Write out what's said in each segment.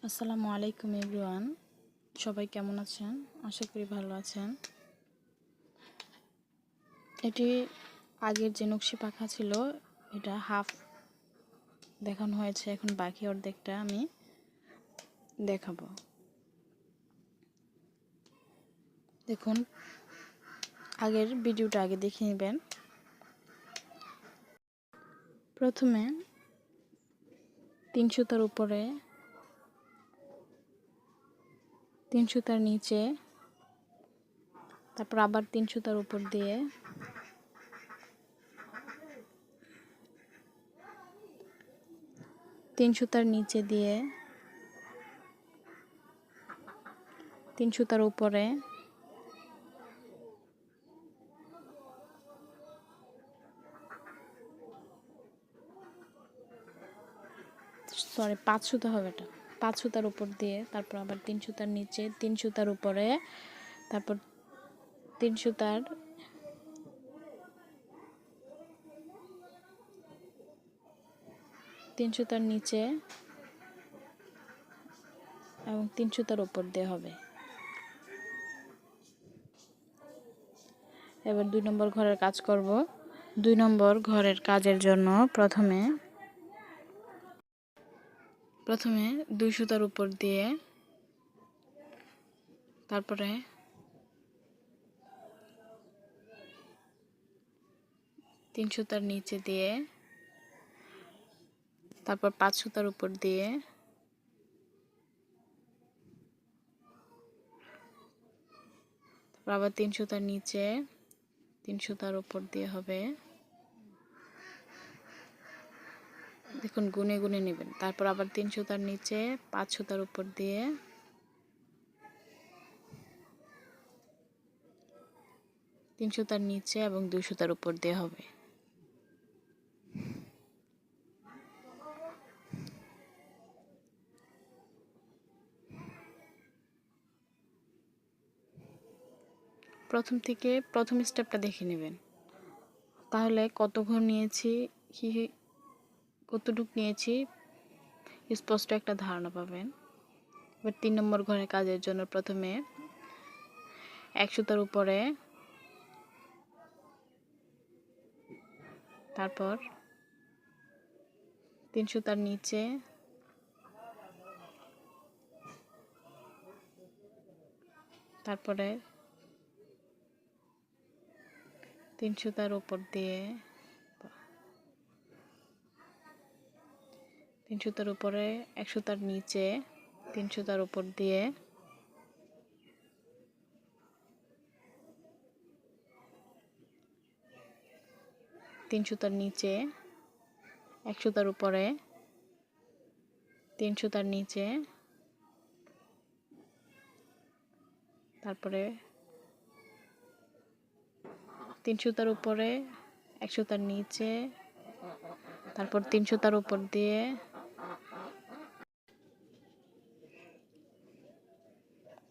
আসসালামু আলাইকুম এভরিওয়ান, সবাই কেমন আছেন? আশা করি ভালো আছেন। এটি আগের যে নকশি পাখা ছিল, এটা হাফ দেখানো হয়েছে, এখন বাকি অর্ধেকটা আমি দেখাবো। দেখুন, আগের ভিডিওটা আগে দেখে নেবেন। প্রথমে 3 সুতার উপরে, 3 সুতার নিচে, তারপর আবার 3 সুতার উপর দিয়ে, তিন সুতার নিচে দিয়ে, 3 সুতার উপরে, সরি 5 সুতা হবে, এটা 5 সুতার উপর দিয়ে, তারপর আবার 3 সুতার নিচে, 3 সুতার উপরে, তারপর 3 সুতার, 3 সুতার নিচে এবং 3 সুতার উপর দিয়ে হবে। এবার 2 নম্বর ঘরের কাজ করব। 2 নম্বর ঘরের কাজের জন্য প্রথমে 2 সুতার উপর দিয়ে, তারপরে 3 সুতার নিচে দিয়ে, তারপর 5 সুতার উপর দিয়ে, তারপর আবার 3 সুতার নিচে, 3 সুতার উপর দিয়ে হবে। দেখুন, গুনে গুনে নেবেন। তারপর আবার 3 সুতার নিচে, 5 সুতার উপর দিয়ে, 3 সুতার নিচে এবং 2 সুতার উপর দিয়ে হবে। প্রথম স্টেপটা দেখে নেবেন, তাহলে কত ঘর নিয়েছি, কতটুক নিয়েছি স্পষ্ট একটা ধারণা পাবেন। এবার 3 নম্বর ঘরের কাজের জন্য প্রথমে 1 সুতার উপরে, তারপর 3 সুতার নিচে, তারপরে 3 সুতার উপর দিয়ে, 3 সুতার উপরে, 1 সুতার নিচে, 3 সুতার উপর দিয়ে, 3 সুতার নিচে, 1 সুতার উপরে, 3 সুতার নিচে, তারপরে 3 সুতার উপরে, 1 সুতার নিচে, তারপর 3 সুতার উপর দিয়ে,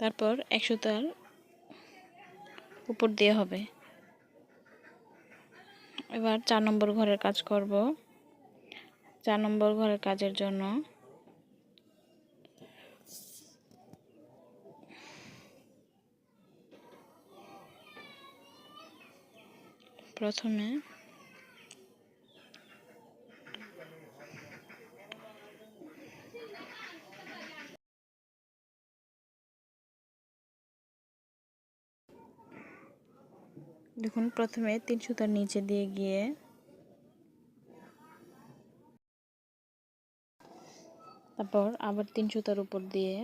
তারপর 1 সুতার উপর দিয়ে হবে। এবার 4 নম্বর ঘরের কাজ করব। 4 নম্বর ঘরের কাজের জন্য প্রথমে দেখুন, প্রথমে 3 সুতার নিচে দিয়ে গিয়ে, তারপর আবার 3 সুতার উপর দিয়ে,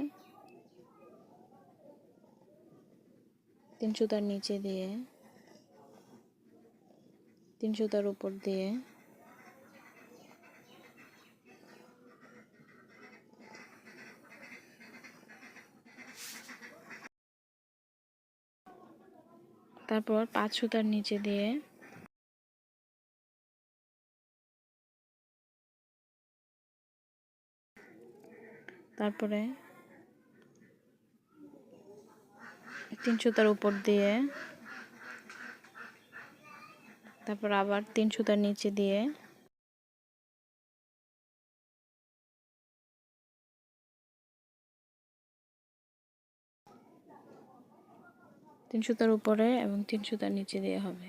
3 সুতার নিচে দিয়ে, 3 সুতার উপর দিয়ে, তারপর 5 সুতার নিচে দিয়ে, তারপরে 3 সুতার উপর দিয়ে, তারপর আবার 3 সুতার নিচে দিয়ে, 3 সুতার উপরে এবং 3 সুতার নিচে দিয়ে হবে।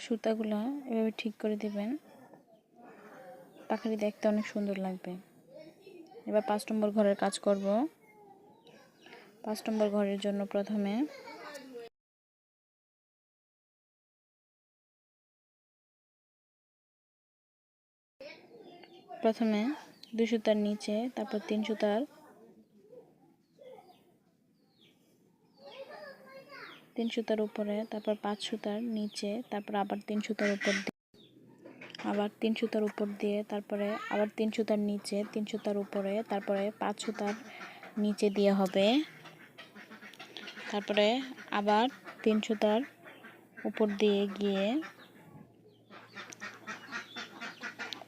সুতাগুলো এভাবে ঠিক করে দিবেন, পাখাটি দেখতে অনেক সুন্দর লাগবে। এবার 5 নম্বর ঘরের কাজ করব। 5 নম্বর ঘরের জন্য প্রথমে 2 সুতার নিচে, তারপর 3 সুতার, 3 সুতার উপরে, তারপর 5 সুতার নিচে, তারপর আবার 3 সুতার উপর দিয়ে, আবার 3 সুতার উপর দিয়ে, তারপরে আবার 3 সুতার নিচে, 3 সুতার উপরে, তারপরে 5 সুতার নিচে দিয়ে হবে। তারপরে আবার 3 সুতার উপর দিয়ে গিয়ে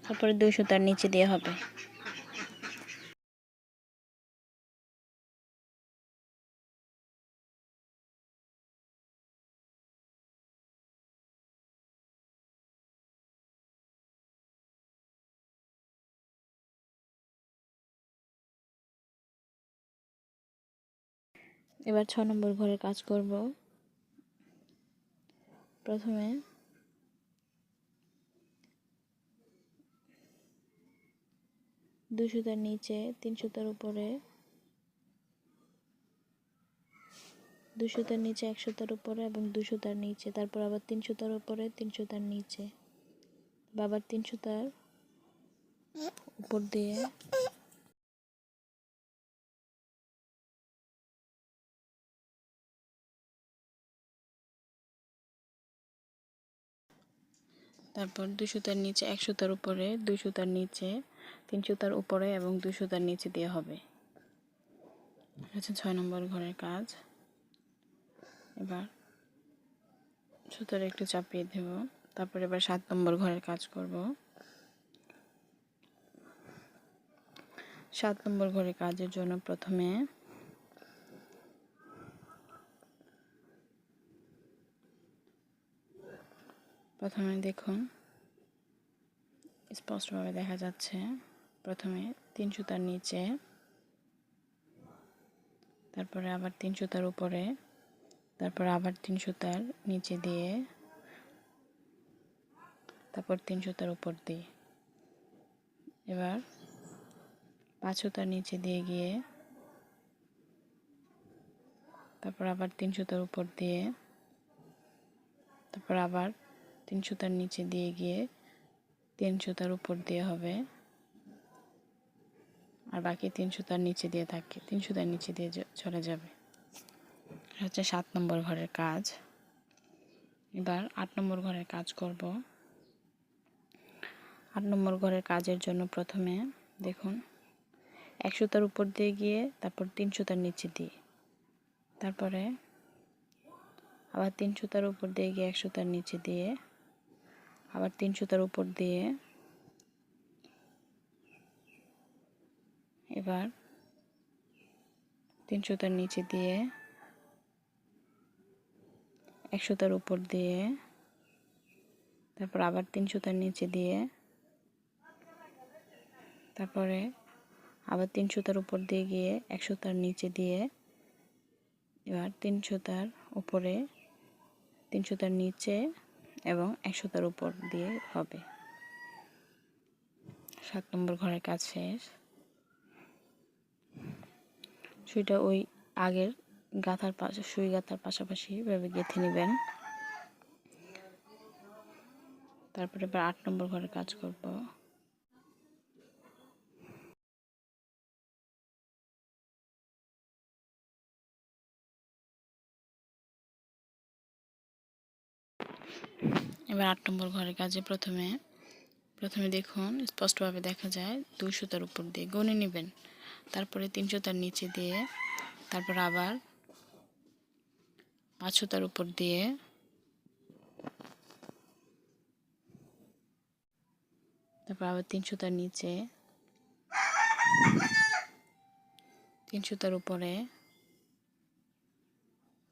তারপরে 2 সুতার নিচে দিয়ে হবে। এবার 6 নম্বর ঘরের কাজ করব। প্রথমে 2 সুতার নিচে, 3 সুতার উপরে, 2 সুতার নিচে, 1 সুতার উপরে এবং 2 সুতার নিচে, তারপর আবার 3 সুতার উপরে, 3 সুতার নিচে, আবার 3 সুতার উপর দিয়ে, তারপর 2 সুতার নিচে, 1 সুতার উপরে, 2 সুতার নিচে, 3 সুতার উপরে এবং 2 সুতার নিচে দিয়ে হবে। হচ্ছে 6 নম্বর ঘরের কাজ। এবার সুতার একটু চাপিয়ে দেব। তারপর এবার 7 নম্বর ঘরের কাজ করব। 7 নম্বর ঘরের কাজের জন্য প্রথমে দেখুন স্পষ্টভাবে দেখা যাচ্ছে। প্রথমে 3 সুতার নিচে, তারপরে আবার 3 সুতার উপরে, তারপর আবার 3 সুতার নিচে দিয়ে, তারপর 3 সুতার উপর দিয়ে, এবার 5 সুতার নিচে দিয়ে গিয়ে, তারপর আবার 3 সুতার উপর দিয়ে, তারপর আবার 3 সুতার নিচে দিয়ে গিয়ে 3 সুতার উপর দিয়ে হবে, আর বাকি 3 সুতার নিচে দিয়ে 3 সুতার নিচে দিয়ে চলে যাবে। হচ্ছে 7 নম্বর ঘরের কাজ। এবার 8 নম্বর ঘরের কাজ করব। 8 নম্বর ঘরের কাজের জন্য প্রথমে দেখুন 1 সুতার উপর দিয়ে গিয়ে, তারপর 3 সুতার নিচে দিয়ে, তারপরে আবার 3 সুতার উপর দিয়ে গিয়ে 1 সুতার নিচে দিয়ে, আবার 3 সুতার উপর দিয়ে, এবার 3 সুতার নিচে দিয়ে, 1 সুতার উপর দিয়ে, তারপর আবার 3 সুতার নিচে দিয়ে, তারপরে আবার 3 সুতার উপর দিয়ে গিয়ে 1 সুতার নিচে দিয়ে, এবার 3 সুতার উপরে, 3 সুতার নিচে এবং 1 সুতার উপর দিয়ে হবে। 7 নম্বর ঘরের কাজ শেষ। সুইটা ওই আগের গাঁথার পাশে, সুই গাঁথার পাশাপাশি এভাবে গেঁথে নেবেন। তারপরে এবার 8 নম্বর ঘরের কাজ করব। এবার 8 নম্বর ঘরের কাজে প্রথমে দেখুন স্পষ্টভাবে দেখা যায় 2 সুতার উপর দিয়ে গুনে নেবেন, তারপরে 3 সুতার নিচে দিয়ে, তারপর আবার 5 সুতার উপর দিয়ে, তারপর আবার 3 সুতার নিচে, 3 সুতার উপরে,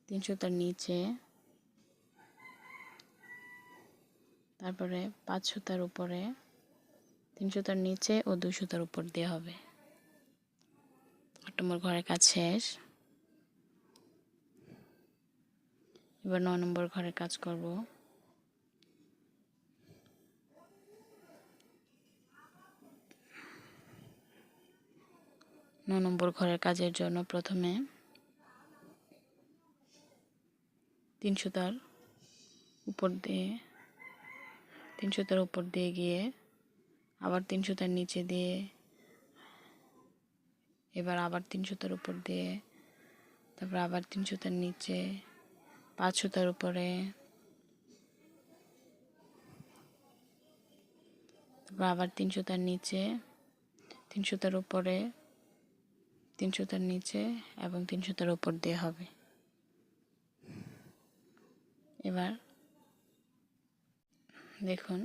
3 সুতার নিচে, তারপরে 5 সুতার উপরে 3 সুতার নিচে ও 2 সুতার উপর দিয়ে হবে। 8 নম্বর ঘরের কাজ শেষ। এবার 9 নম্বর ঘরের কাজ করব। 9 নম্বর ঘরের কাজের জন্য প্রথমে 3 সুতার উপর দিয়ে 3 সুতার উপর দিয়ে গিয়ে আবার 3 সুতার নিচে দিয়ে, এবার আবার 3 সুতার উপর দিয়ে, তারপর আবার 3 সুতার নিচে, 5 সুতার উপরে, তারপর আবার 3 সুতার নিচে, 3 সুতার উপরে, 3 সুতার নিচে এবং 3 সুতার উপর দিয়ে হবে। এবার দেখুন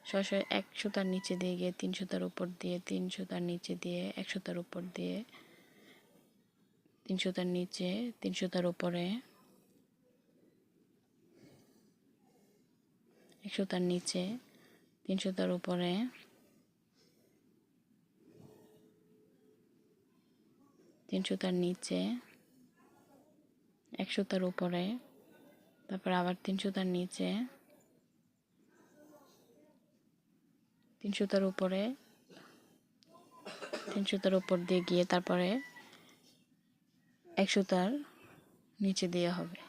সরাসরি 1 সুতার নিচে দিয়ে গিয়ে 3 সুতার উপর দিয়ে, 3 সুতার নিচে দিয়ে 1 সুতার উপর দিয়ে, 3 সুতার নিচে, 3 সুতার উপরে, 1 সুতার নিচে, 3 সুতার উপরে, 3 সুতার নিচে, 1 সুতার উপরে, তারপর আবার 3 সুতার নিচে, 3 সুতার উপরে, 3 সুতার উপর দিয়ে গিয়ে তারপরে 1 সুতার নিচে দিয়ে হবে।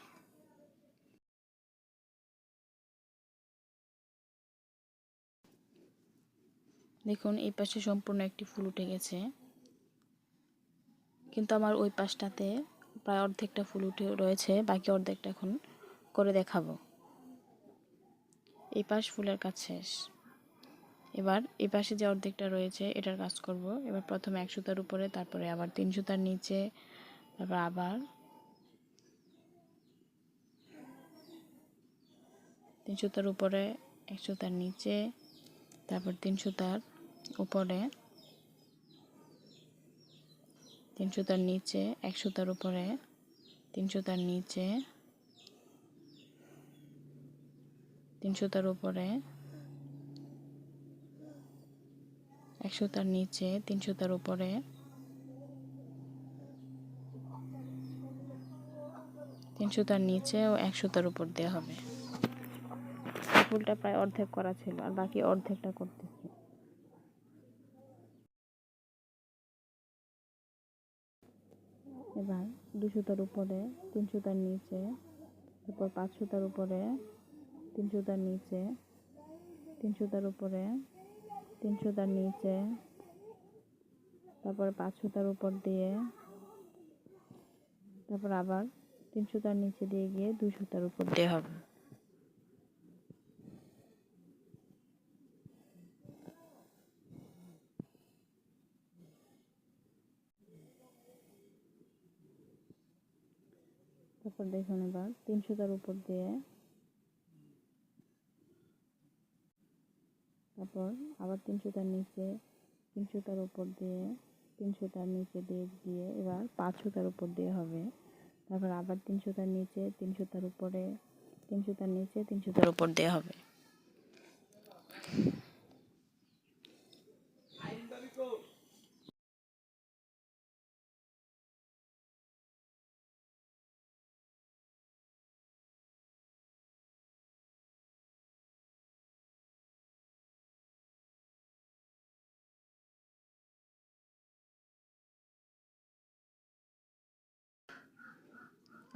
দেখুন এই পাশে সম্পূর্ণ একটি ফুল উঠে গেছে, কিন্তু আমার ওই পাশটাতে প্রায় অর্ধেকটা ফুল উঠে রয়েছে, বাকি অর্ধেকটা এখন করে দেখাবো। এই পাশ ফুলের কাজ শেষ। এবার এই পাশে যে অর্ধেকটা রয়েছে এটার কাজ করব। এবার প্রথমে 1 সুতার উপরে, তারপরে আবার 3 সুতার নিচে, তারপর আবার 3 সুতার উপরে, 1 সুতার নিচে, তারপর 3 সুতার উপরে, 3 সুতার নিচে, 1 সুতার উপরে, 3 সুতার নিচে, 3 সুতার উপরে, 1 সুতার নিচে, 3 সুতার উপরে, 3 সুতার নিচে ও 1 সুতার উপর দেওয়া হবে। ফুলটা প্রায় অর্ধেক করা ছিল, আর বাকি অর্ধেকটা করতেছি। এবার 2 সুতার উপরে, 3 সুতার নিচে, তারপর 5 সুতার উপরে, 3 সুতার নিচে, 3 সুতার উপরে, 3 সুতার নিচে, তারপর 5 সুতার উপর দিয়ে, তারপর আবার 3 সুতার নিচে দিয়ে গিয়ে 2 সুতার উপর দিয়ে হবে। তারপর দেখুন এবার 3 সুতার উপর দিয়ে, তারপর আবার 3 সুতার নিচে, 3 সুতার উপর দিয়ে, 3 সুতার নিচে দিয়ে গিয়ে এবার 5 সুতার উপর দিয়ে হবে। তারপর আবার 3 সুতার নিচে, 3 সুতার উপরে, 3 সুতার নিচে, 3 সুতার উপর দিয়ে হবে।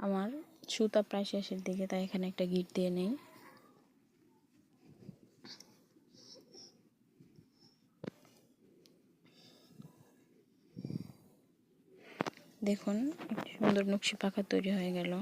আমার সুতা প্রায় শেষের দিকে, তাই এখানে একটা গিট দিয়ে নেই। দেখুন একটি সুন্দর নকশি পাখা তৈরি হয়ে গেল।